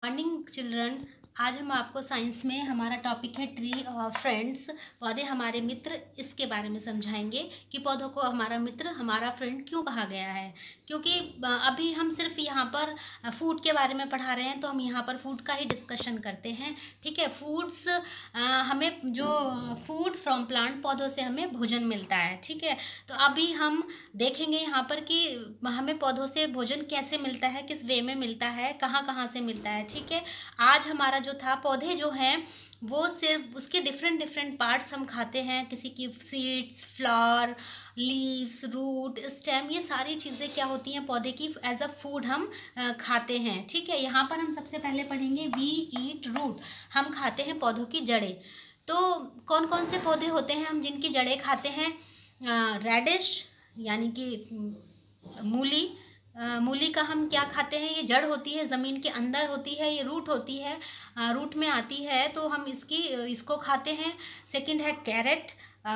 Morning children. आज हम आपको साइंस में हमारा टॉपिक है ट्री और फ्रेंड्स, पौधे हमारे मित्र, इसके बारे में समझाएंगे कि पौधों को हमारा मित्र, हमारा फ्रेंड क्यों कहा गया है। क्योंकि अभी हम सिर्फ यहाँ पर फूड के बारे में पढ़ा रहे हैं, तो हम यहाँ पर फूड का ही डिस्कशन करते हैं। ठीक है, फूड्स हमें जो फूड फ्रॉम प्लांट, पौधों से हमें भोजन मिलता है। ठीक है, तो अभी हम देखेंगे यहाँ पर कि हमें पौधों से भोजन कैसे मिलता है, किस वे में मिलता है, कहाँ कहाँ से मिलता है। ठीक है, आज हमारा जो था, पौधे जो हैं वो सिर्फ उसके डिफरेंट डिफरेंट पार्ट्स हम खाते हैं। किसी की seeds, flower, leaves, root, stem, ये सारी चीज़ें क्या होती हैं, पौधे की एज अ फूड हम खाते हैं। ठीक है, यहाँ पर हम सबसे पहले पढ़ेंगे वी ईट रूट, हम खाते हैं पौधों की जड़ें। तो कौन कौन से पौधे होते हैं हम जिनकी जड़ें खाते हैं? रेडिश यानी कि मूली। मूली का हम क्या खाते हैं, ये जड़ होती है, ज़मीन के अंदर होती है, ये रूट होती है, रूट में आती है, तो हम इसको खाते हैं। सेकंड है कैरेट,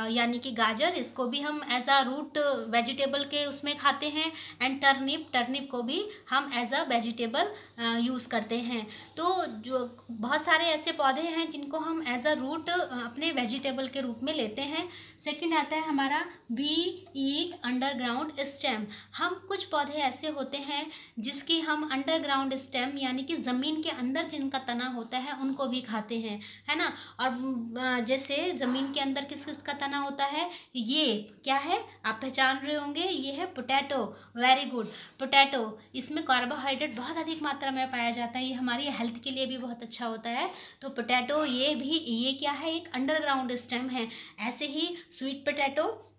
यानी कि गाजर, इसको भी हम एज अ रूट वेजिटेबल के उसमें खाते हैं। एंड टर्निप, टर्निप को भी हम एज अ वेजिटेबल यूज़ करते हैं। तो जो बहुत सारे ऐसे पौधे हैं जिनको हम एज अ रूट अपने वेजिटेबल के रूप में लेते हैं। सेकंड आता है हमारा वी ईट अंडरग्राउंड स्टेम। हम कुछ पौधे ऐसे होते हैं जिसकी हम अंडरग्राउंड स्टेम यानी कि ज़मीन के अंदर जिनका तना होता है उनको भी खाते हैं, है ना। और जैसे ज़मीन के अंदर किस किस का तना होता है, ये क्या है आप पहचान रहे होंगे, ये है पोटैटो। Very good, potato. इसमें कार्बोहाइड्रेट बहुत अधिक मात्रा में पाया जाता है, ये हमारी हेल्थ के लिए भी बहुत अच्छा होता है। तो पोटैटो, ये क्या है, एक अंडरग्राउंड स्टेम है। ऐसे ही स्वीट पोटैटो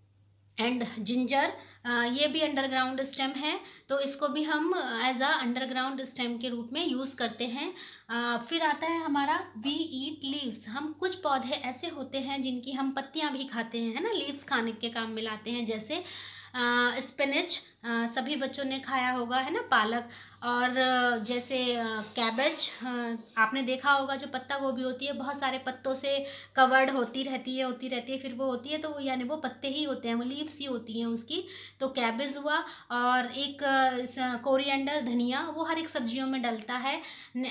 एंड जिंजर, ये भी अंडरग्राउंड स्टेम है, तो इसको भी हम एज अ अंडरग्राउंड स्टेम के रूप में यूज़ करते हैं। फिर आता है हमारा वी ईट लीव्स। हम कुछ पौधे ऐसे होते हैं जिनकी हम पत्तियां भी खाते हैं, है ना, लीव्स खाने के काम में लाते हैं। जैसे स्पिनच, सभी बच्चों ने खाया होगा, है ना, पालक। और जैसे कैबेज, आपने देखा होगा, जो पत्ता गोभी होती है बहुत सारे पत्तों से कवर्ड होती रहती है, फिर वो होती है, तो वो यानी वो पत्ते ही होते हैं, वो लीव्स ही होती हैं उसकी। तो कैबेज हुआ। और एक कोरिएंडर, धनिया, वो हर एक सब्जियों में डलता है।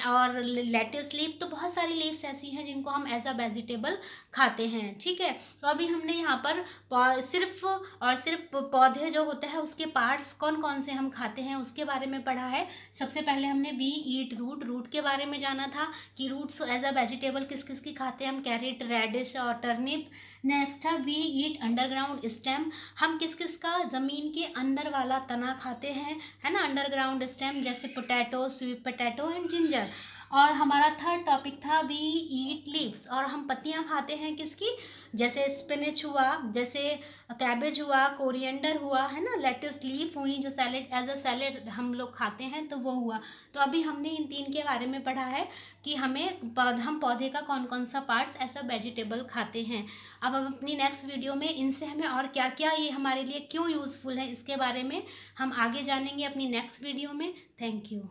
और लेट्यूस लीफ, तो बहुत सारी लीव्स ऐसी हैं जिनको हम एज अ वेजिटेबल खाते हैं। ठीक है, तो अभी हमने यहाँ पर सिर्फ और सिर्फ पौधे जो होता है उसके पार्ट्स कौन कौन से हम खाते हैं उसके बारे में पढ़ा है। सबसे पहले हमने वी ईट रूट, रूट के बारे में जाना था कि रूट्स एज अ वेजिटेबल किस किस की खाते हैं हम, कैरेट, रेडिश और टर्निप। नेक्स्ट है वी ईट अंडरग्राउंड स्टेम, हम किस किस का ज़मीन के अंदर वाला तना खाते हैं, है ना, अंडरग्राउंड स्टेम, जैसे potato, sweet potato and ginger. और हमारा थर्ड टॉपिक था वी ईट लीव्स, और हम पत्तियां खाते हैं किसकी, जैसे स्पिनच हुआ, जैसे कैबेज हुआ, कोरिएंडर हुआ, है ना, लेट्यूस लीफ हुई, जो सैलेड एज अ सैलेड हम लोग खाते हैं, तो वो हुआ। तो अभी हमने इन तीन के बारे में पढ़ा है कि हम पौधे का कौन कौन सा पार्ट्स ऐसा वेजिटेबल खाते हैं। अब हम अपनी नेक्स्ट वीडियो में इनसे हमें और क्या क्या, ये हमारे लिए क्यों यूज़फुल है, इसके बारे में हम आगे जानेंगे अपनी नेक्स्ट वीडियो में। Thank you.